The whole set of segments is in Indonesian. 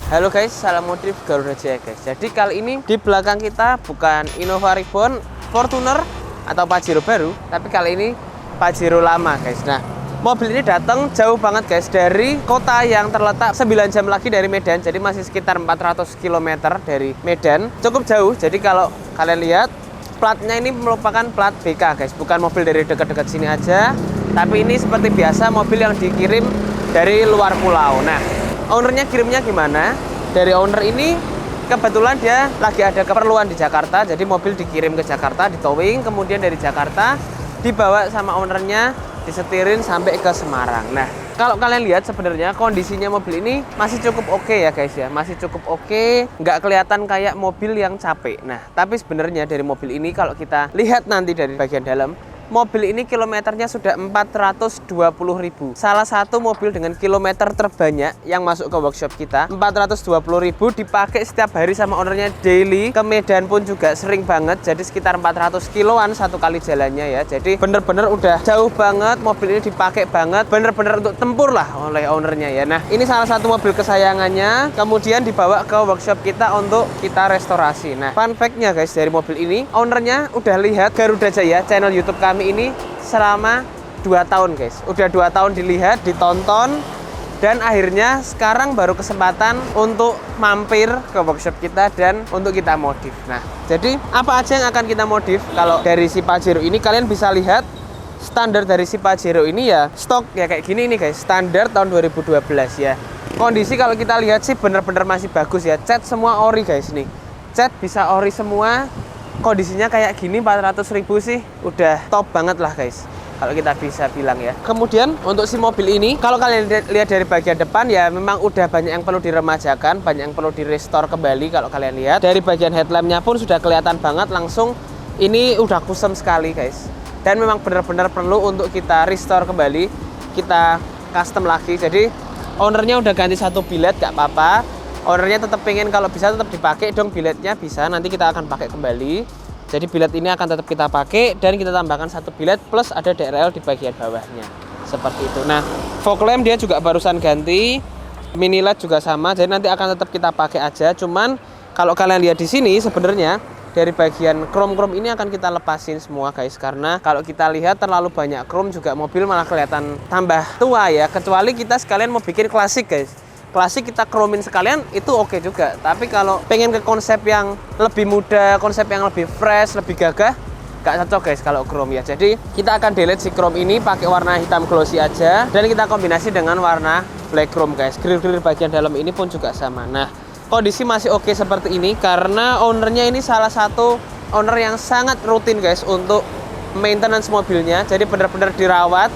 Halo guys, salam modif Garuda Jaya guys. Jadi kali ini di belakang kita bukan Innova Reborn Fortuner atau Pajero baru, tapi kali ini Pajero lama guys. Nah, mobil ini datang jauh banget guys dari kota yang terletak 9 jam lagi dari Medan. Jadi masih sekitar 400 km dari Medan. Cukup jauh. Jadi kalau kalian lihat platnya ini merupakan plat BK guys, bukan mobil dari dekat-dekat sini aja. Tapi ini seperti biasa mobil yang dikirim dari luar pulau. Nah, ownernya kirimnya gimana? Dari owner ini kebetulan dia lagi ada keperluan di Jakarta, jadi mobil dikirim ke Jakarta, di towing, kemudian dari Jakarta dibawa sama ownernya, disetirin sampai ke Semarang. Nah, kalau kalian lihat sebenarnya kondisinya mobil ini masih cukup oke ya guys ya, masih cukup oke, nggak kelihatan kayak mobil yang capek. Nah, tapi sebenarnya dari mobil ini kalau kita lihat nanti dari bagian dalam, mobil ini kilometernya sudah 420.000. Salah satu mobil dengan kilometer terbanyak yang masuk ke workshop kita. 420.000 dipakai setiap hari sama ownernya daily. Ke Medan pun juga sering banget. Jadi sekitar 400 kiloan satu kali jalannya ya. Jadi bener-bener udah jauh banget. Mobil ini dipakai banget. Bener-bener untuk tempur lah oleh ownernya ya. Nah, ini salah satu mobil kesayangannya. Kemudian dibawa ke workshop kita untuk kita restorasi. Nah, fun fact-nya guys dari mobil ini, ownernya udah lihat Garuda Jaya channel YouTube kami ini selama 2 tahun guys. Udah 2 tahun dilihat, ditonton, dan akhirnya sekarang baru kesempatan untuk mampir ke workshop kita dan untuk kita modif. Nah, jadi apa aja yang akan kita modif? Kalau dari si Pajero ini kalian bisa lihat standar dari si Pajero ini ya stok ya kayak gini nih guys, standar tahun 2012 ya. Kondisi kalau kita lihat sih bener-bener masih bagus ya. Cat semua ori guys nih. Cat bisa ori semua. Kondisinya kayak gini 400.000 sih udah top banget lah guys, kalau kita bisa bilang ya. Kemudian untuk si mobil ini kalau kalian lihat dari bagian depan ya memang udah banyak yang perlu diremajakan, banyak yang perlu direstore kembali. Kalau kalian lihat dari bagian headlampnya pun sudah kelihatan banget langsung, ini udah kusam sekali guys, dan memang benar-benar perlu untuk kita restore kembali, kita custom lagi. Jadi ownernya udah ganti satu bilet, gak apa-apa. Ownernya tetap pengen kalau bisa tetap dipakai dong biletnya, bisa nanti kita akan pakai kembali. Jadi bilet ini akan tetap kita pakai dan kita tambahkan satu bilet plus ada DRL di bagian bawahnya seperti itu. Nah, fog lamp dia juga barusan ganti, mini LED juga sama, jadi nanti akan tetap kita pakai aja. Cuman kalau kalian lihat di sini sebenarnya dari bagian chrome ini akan kita lepasin semua guys, karena kalau kita lihat terlalu banyak chrome juga mobil malah kelihatan tambah tua ya. Kecuali kita sekalian mau bikin klasik guys, klasik kita chromein sekalian itu oke juga. Tapi kalau pengen ke konsep yang lebih muda, konsep yang lebih fresh, lebih gagah, gak cocok guys kalau chrome ya. Jadi kita akan delete si chrome ini, pakai warna hitam glossy aja, dan kita kombinasi dengan warna black chrome guys. Grill bagian dalam ini pun juga sama. Nah, kondisi masih oke seperti ini karena ownernya ini salah satu owner yang sangat rutin guys untuk maintenance mobilnya. Jadi benar-benar dirawat,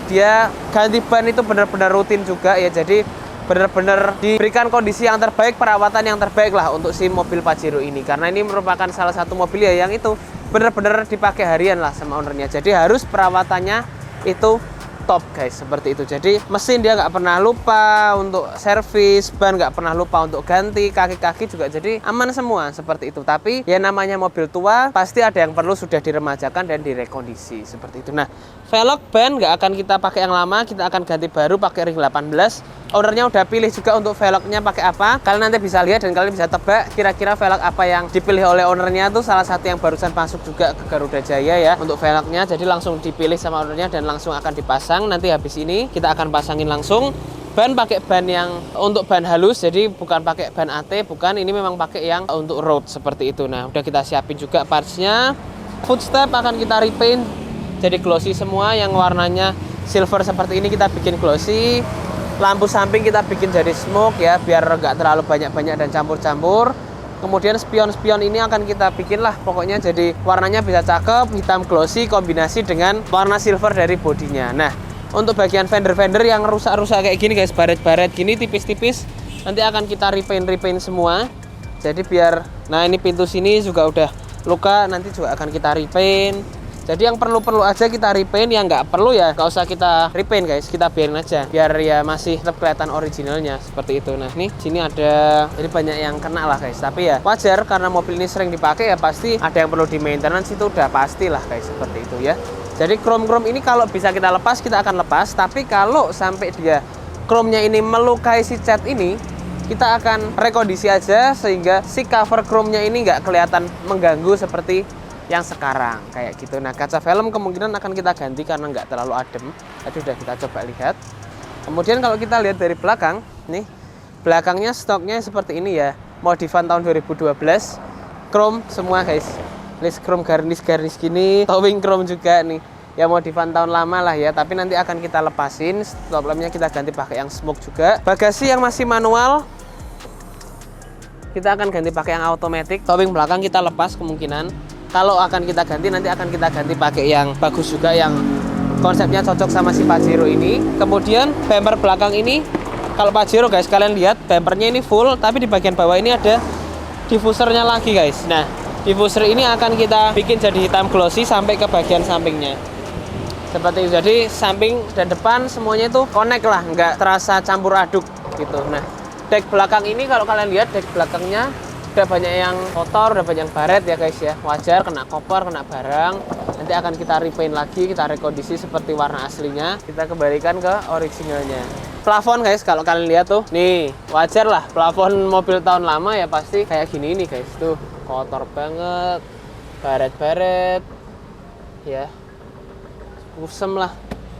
dia ganti ban itu benar-benar rutin juga ya. Jadi benar-benar diberikan kondisi yang terbaik, perawatan yang terbaik lah untuk si mobil Pajero ini, karena ini merupakan salah satu mobil ya yang itu benar-benar dipakai harian lah sama ownernya. Jadi harus perawatannya itu top guys, seperti itu. Jadi mesin dia nggak pernah lupa untuk servis, ban nggak pernah lupa untuk ganti, kaki-kaki juga jadi aman semua seperti itu. Tapi ya namanya mobil tua pasti ada yang perlu sudah diremajakan dan direkondisi seperti itu. Nah, velg ban nggak akan kita pakai yang lama, kita akan ganti baru pakai ring 18. Ownernya udah pilih juga untuk velgnya pakai apa. Kalian nanti bisa lihat dan kalian bisa tebak kira-kira velg apa yang dipilih oleh ownernya. Tuh salah satu yang barusan masuk juga ke Garuda Jaya ya untuk velgnya. Jadi langsung dipilih sama ownernya dan langsung akan dipasang. Nanti habis ini kita akan pasangin langsung. Ban pakai ban yang untuk ban halus, jadi bukan pakai ban AT, bukan. Ini memang pakai yang untuk road seperti itu. Nah, udah kita siapin juga partsnya. Footstep akan kita repaint jadi glossy semua, yang warnanya silver seperti ini kita bikin glossy. Lampu samping kita bikin jadi smoke ya, biar nggak terlalu banyak-banyak dan campur-campur. Kemudian spion-spion ini akan kita bikin lah pokoknya jadi warnanya bisa cakep, hitam glossy kombinasi dengan warna silver dari bodinya. Nah, untuk bagian fender-fender yang rusak-rusak kayak gini guys, baret-baret gini tipis-tipis, nanti akan kita repaint semua. Jadi biar, nah ini pintu sini juga udah luka, nanti juga akan kita repaint. Jadi yang perlu-perlu aja kita repaint, yang nggak perlu ya nggak usah kita repaint guys, kita biarin aja biar ya masih tetap kelihatan originalnya seperti itu. Nah, nih sini ada, jadi banyak yang kena lah guys, tapi ya wajar karena mobil ini sering dipakai ya pasti ada yang perlu di maintenance, itu udah pasti lah guys, seperti itu ya. Jadi chrome ini kalau bisa kita lepas kita akan lepas, tapi kalau sampai dia chrome-nya ini melukai si cat ini, kita akan rekondisi aja sehingga si cover chrome-nya ini nggak kelihatan mengganggu seperti yang sekarang kayak gitu. Nah, kaca film kemungkinan akan kita ganti karena nggak terlalu adem. Tadi udah kita coba lihat. Kemudian kalau kita lihat dari belakang, nih belakangnya stoknya seperti ini ya, modifan tahun 2012, chrome semua guys. List chrome garnish gini, towing chrome juga nih. Ya modifan tahun lama lah ya, tapi nanti akan kita lepasin. Stop lampnya kita ganti pakai yang smoke juga. Bagasi yang masih manual kita akan ganti pakai yang automatic. Towing belakang kita lepas kemungkinan. Kalau akan kita ganti, nanti akan kita ganti pakai yang bagus juga, yang konsepnya cocok sama si Pajero ini. Kemudian bumper belakang ini, kalau Pajero guys, kalian lihat bumpernya ini full, tapi di bagian bawah ini ada diffusernya lagi guys. Nah, diffuser ini akan kita bikin jadi hitam glossy sampai ke bagian sampingnya. Seperti itu, jadi samping dan depan semuanya itu connect lah, nggak terasa campur aduk gitu. Nah, deck belakang ini kalau kalian lihat, deck belakangnya udah banyak yang kotor, udah banyak yang baret ya guys ya. Wajar, kena koper, kena barang. Nanti akan kita repaint lagi, kita rekondisi seperti warna aslinya. Kita kembalikan ke originalnya. Plafon guys, kalau kalian lihat tuh, nih wajar lah, plafon mobil tahun lama ya pasti kayak gini nih guys. Tuh kotor banget, baret-baret ya, kusem lah.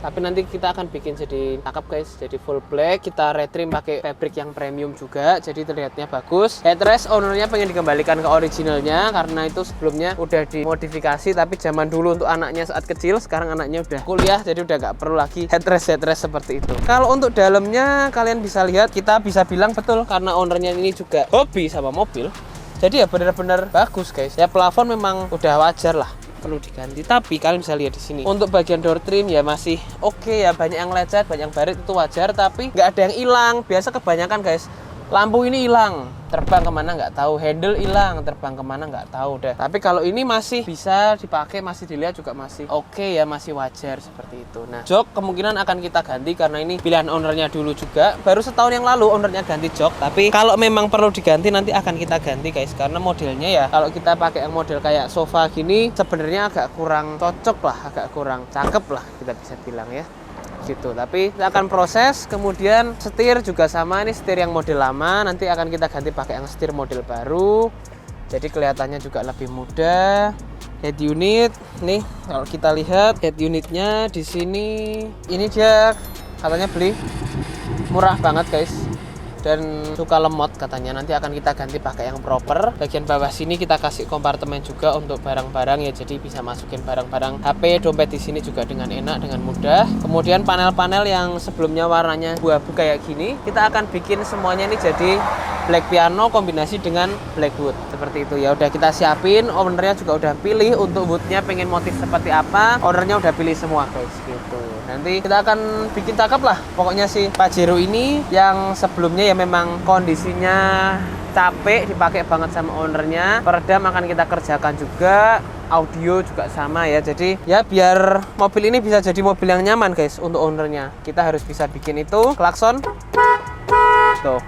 Tapi nanti kita akan bikin jadi cakep guys, jadi full black. Kita retrim pakai fabric yang premium juga, jadi terlihatnya bagus. Headrest ownernya pengen dikembalikan ke originalnya karena itu sebelumnya udah dimodifikasi, tapi zaman dulu untuk anaknya saat kecil, sekarang anaknya udah kuliah, jadi udah nggak perlu lagi headrest seperti itu. Kalau untuk dalamnya kalian bisa lihat, kita bisa bilang betul karena ownernya ini juga hobi sama mobil, jadi ya benar-benar bagus guys. Ya plafon memang udah wajar lah, perlu diganti, tapi kalian bisa lihat di sini untuk bagian door trim ya masih oke ya, banyak yang lecet, banyak yang baret, itu wajar, tapi nggak ada yang hilang. Biasa kebanyakan guys, lampu ini hilang, terbang kemana nggak tahu, handle hilang, terbang kemana nggak tahu deh. Tapi kalau ini masih bisa dipakai, masih dilihat juga masih oke ya, masih wajar seperti itu. Nah, jok kemungkinan akan kita ganti karena ini pilihan ownernya dulu juga, baru setahun yang lalu ownernya ganti jok. Tapi kalau memang perlu diganti nanti akan kita ganti guys, karena modelnya ya kalau kita pakai yang model kayak sofa gini sebenarnya agak kurang cocok lah, agak kurang cakep lah kita bisa bilang ya gitu. Tapi kita akan proses. Kemudian setir juga sama, ini setir yang model lama, nanti akan kita ganti pakai yang setir model baru, jadi kelihatannya juga lebih mudah. Head unit nih, kalau kita lihat head unitnya di sini, ini dia katanya beli murah banget guys, dan suka lemot katanya. Nanti akan kita ganti pakai yang proper. Bagian bawah sini kita kasih kompartemen juga untuk barang-barang ya, jadi bisa masukin barang-barang HP, dompet di sini juga dengan enak, dengan mudah. Kemudian panel-panel yang sebelumnya warnanya abu-abu kayak gini, kita akan bikin semuanya ini jadi black piano kombinasi dengan black wood seperti itu ya. Udah kita siapin, ownernya juga udah pilih untuk woodnya pengen motif seperti apa, ownernya udah pilih semua guys gitu. Nanti kita akan bikin cakep lah pokoknya si Pajero ini, yang sebelumnya ya memang kondisinya capek, dipakai banget sama ownernya. Peredam akan kita kerjakan juga, audio juga sama ya. Jadi ya biar mobil ini bisa jadi mobil yang nyaman guys untuk ownernya, kita harus bisa bikin itu. Klakson tuh,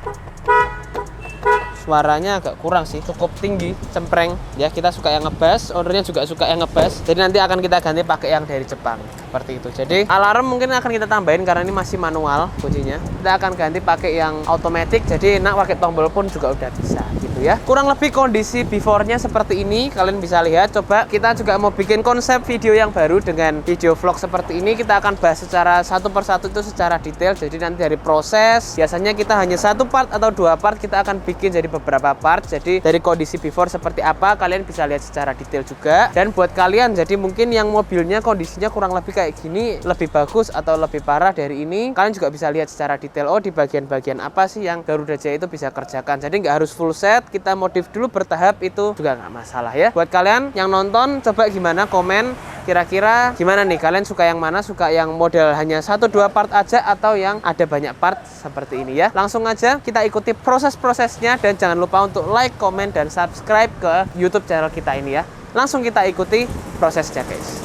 suaranya agak kurang sih, cukup tinggi, cempreng ya. Kita suka yang ngebass, ownernya juga suka yang ngebass, jadi nanti akan kita ganti pakai yang dari Jepang seperti itu. Jadi alarm mungkin akan kita tambahin karena ini masih manual kuncinya, kita akan ganti pakai yang automatic, jadi enak pakai tombol pun juga udah bisa gitu ya. Kurang lebih kondisi before-nya seperti ini, kalian bisa lihat. Coba kita juga mau bikin konsep video yang baru dengan video vlog seperti ini, kita akan bahas secara satu persatu itu secara detail. Jadi nanti dari proses, biasanya kita hanya satu part atau dua part, kita akan bikin jadi beberapa part. Jadi dari kondisi before seperti apa kalian bisa lihat secara detail juga. Dan buat kalian jadi mungkin yang mobilnya kondisinya kurang lebih kayak gini, lebih bagus atau lebih parah dari ini, kalian juga bisa lihat secara detail. Oh, di bagian-bagian apa sih yang Garuda Jaya itu bisa kerjakan. Jadi nggak harus full set, kita modif dulu bertahap, itu juga nggak masalah ya. Buat kalian yang nonton, coba gimana, komen kira-kira gimana nih, kalian suka yang mana, suka yang model hanya 1-2 part aja atau yang ada banyak part seperti ini ya. Langsung aja kita ikuti proses-prosesnya, dan jangan lupa untuk like, komen, dan subscribe ke YouTube channel kita ini ya. Langsung kita ikuti prosesnya guys.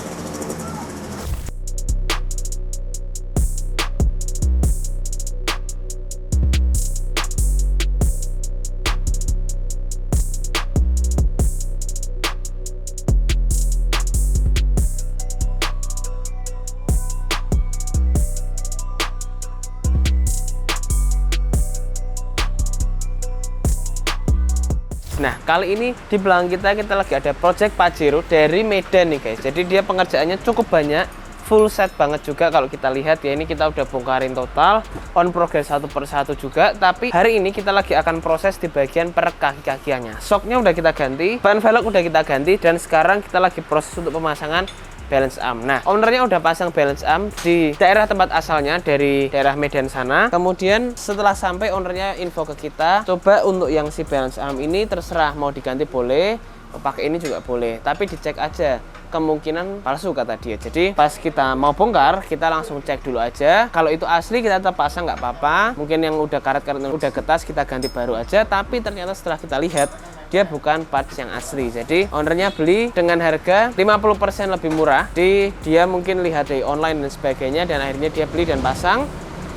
Nah, kali ini di belakang kita lagi ada project Pajero dari Medan nih guys. Jadi dia pengerjaannya cukup banyak, full set banget juga. Kalau kita lihat ya, ini kita udah bongkarin total, on progress satu per satu juga. Tapi hari ini kita lagi akan proses di bagian per kaki-kakiannya. Shocknya udah kita ganti, ban velg udah kita ganti, dan sekarang kita lagi proses untuk pemasangan balance arm. Nah, ownernya udah pasang balance arm di daerah tempat asalnya, dari daerah Medan sana. Kemudian setelah sampai, ownernya info ke kita, coba untuk yang si balance arm ini terserah mau diganti boleh, pakai ini juga boleh, tapi dicek aja, kemungkinan palsu kata dia. Jadi pas kita mau bongkar, kita langsung cek dulu aja. Kalau itu asli kita tetap pasang nggak apa-apa. Mungkin yang udah karet-karet udah getas kita ganti baru aja. Tapi ternyata setelah kita lihat, dia bukan parts yang asli. Jadi ownernya beli dengan harga 50% lebih murah. Dia mungkin lihat dari online dan sebagainya, dan akhirnya dia beli dan pasang.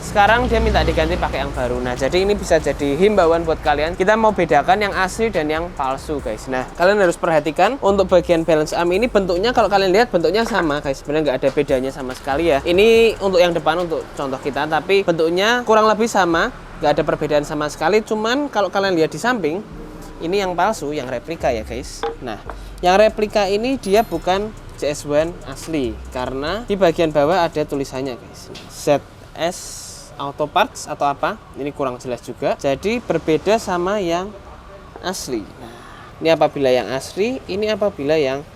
Sekarang dia minta diganti pakai yang baru. Nah, jadi ini bisa jadi himbauan buat kalian. Kita mau bedakan yang asli dan yang palsu guys. Nah, kalian harus perhatikan untuk bagian balance arm ini bentuknya, kalau kalian lihat bentuknya sama guys. Sebenarnya nggak ada bedanya sama sekali ya. Ini untuk yang depan untuk contoh kita, tapi bentuknya kurang lebih sama, nggak ada perbedaan sama sekali. Cuman kalau kalian lihat di samping, ini yang palsu, yang replika ya guys. Nah, yang replika ini dia bukan JS1 asli, karena di bagian bawah ada tulisannya guys, ZS Auto Parts atau apa, ini kurang jelas juga. Jadi berbeda sama yang asli. Nah, ini apabila yang asli, ini apabila yang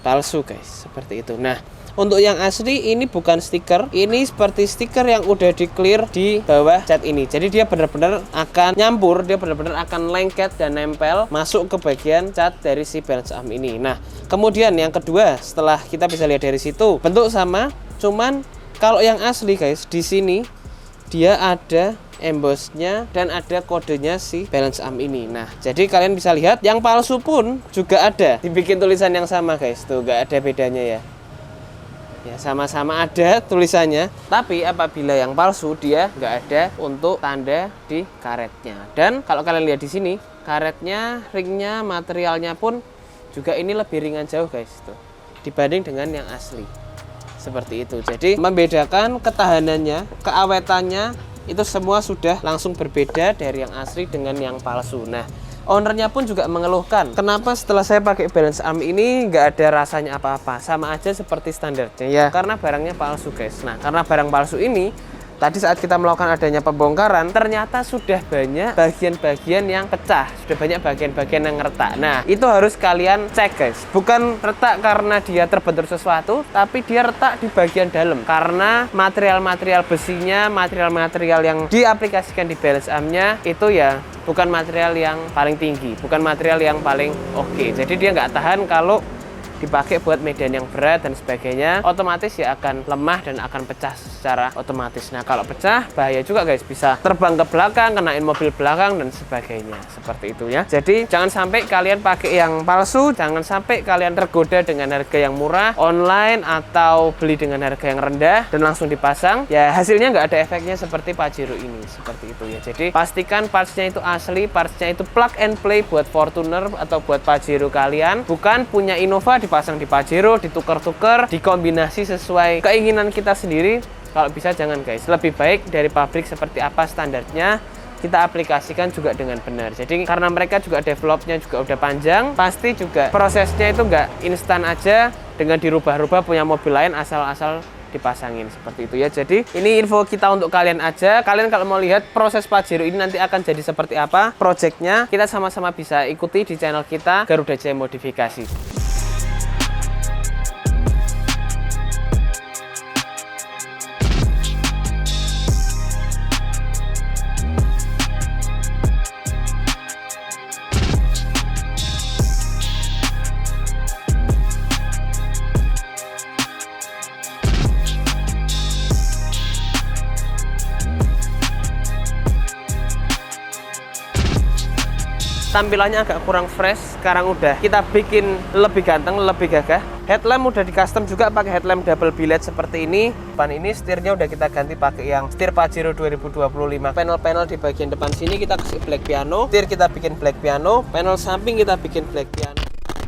palsu guys, seperti itu. Nah, untuk yang asli ini bukan stiker, ini seperti stiker yang udah di clear di bawah cat ini. Jadi dia benar-benar akan nyampur, dia benar-benar akan lengket dan nempel masuk ke bagian cat dari si balance arm ini. Nah, kemudian yang kedua, setelah kita bisa lihat dari situ, bentuk sama, cuman kalau yang asli guys, di sini dia ada embossnya dan ada kodenya si balance arm ini. Nah, jadi kalian bisa lihat yang palsu pun juga ada, dibikin tulisan yang sama guys. Tuh, gak ada bedanya ya. Ya, sama-sama ada tulisannya. Tapi apabila yang palsu, dia nggak ada untuk tanda di karetnya. Dan kalau kalian lihat di sini, karetnya, ringnya, materialnya pun juga ini lebih ringan jauh guys, tuh, dibanding dengan yang asli. Seperti itu. Jadi membedakan ketahanannya, keawetannya, itu semua sudah langsung berbeda dari yang asli dengan yang palsu. Nah, ownernya pun juga mengeluhkan, kenapa setelah saya pakai balance arm ini nggak ada rasanya apa-apa, sama aja seperti standarnya ya, karena barangnya palsu guys. Nah, karena barang palsu ini, tadi saat kita melakukan adanya pembongkaran, ternyata sudah banyak bagian-bagian yang pecah, sudah banyak bagian-bagian yang retak. Nah, itu harus kalian cek guys. Bukan retak karena dia terbentur sesuatu, tapi dia retak di bagian dalam, karena material-material besinya, material-material yang diaplikasikan di balance armnya itu ya bukan material yang paling tinggi, bukan material yang paling oke. Jadi dia nggak tahan kalau dipakai buat medan yang berat dan sebagainya, otomatis ya akan lemah dan akan pecah secara otomatis. Nah, kalau pecah bahaya juga guys, bisa terbang ke belakang, kenain mobil belakang dan sebagainya, seperti itu ya. Jadi jangan sampai kalian pakai yang palsu, jangan sampai kalian tergoda dengan harga yang murah online atau beli dengan harga yang rendah dan langsung dipasang, ya hasilnya nggak ada efeknya seperti Pajero ini, seperti itu ya. Jadi pastikan partsnya itu asli, partsnya itu plug and play buat Fortuner atau buat Pajero kalian, bukan punya Innova dipasang di Pajero, ditukar-tukar, dikombinasi sesuai keinginan kita sendiri. Kalau bisa jangan guys, lebih baik dari pabrik seperti apa standarnya, kita aplikasikan juga dengan benar. Jadi karena mereka juga developnya juga udah panjang, pasti juga prosesnya itu nggak instan aja dengan dirubah-rubah punya mobil lain asal-asal dipasangin, seperti itu ya. Jadi ini info kita untuk kalian aja. Kalian kalau mau lihat proses Pajero ini nanti akan jadi seperti apa projectnya, kita sama-sama bisa ikuti di channel kita Garuda Jaya Modifikasi. Tampilannya agak kurang fresh, sekarang udah kita bikin lebih ganteng, lebih gagah. Headlamp udah di custom juga pakai headlamp double billet seperti ini. Depan ini setirnya udah kita ganti pakai yang setir Pajero 2025. Panel-panel di bagian depan sini kita kasih black piano, setir kita bikin black piano, panel samping kita bikin black piano.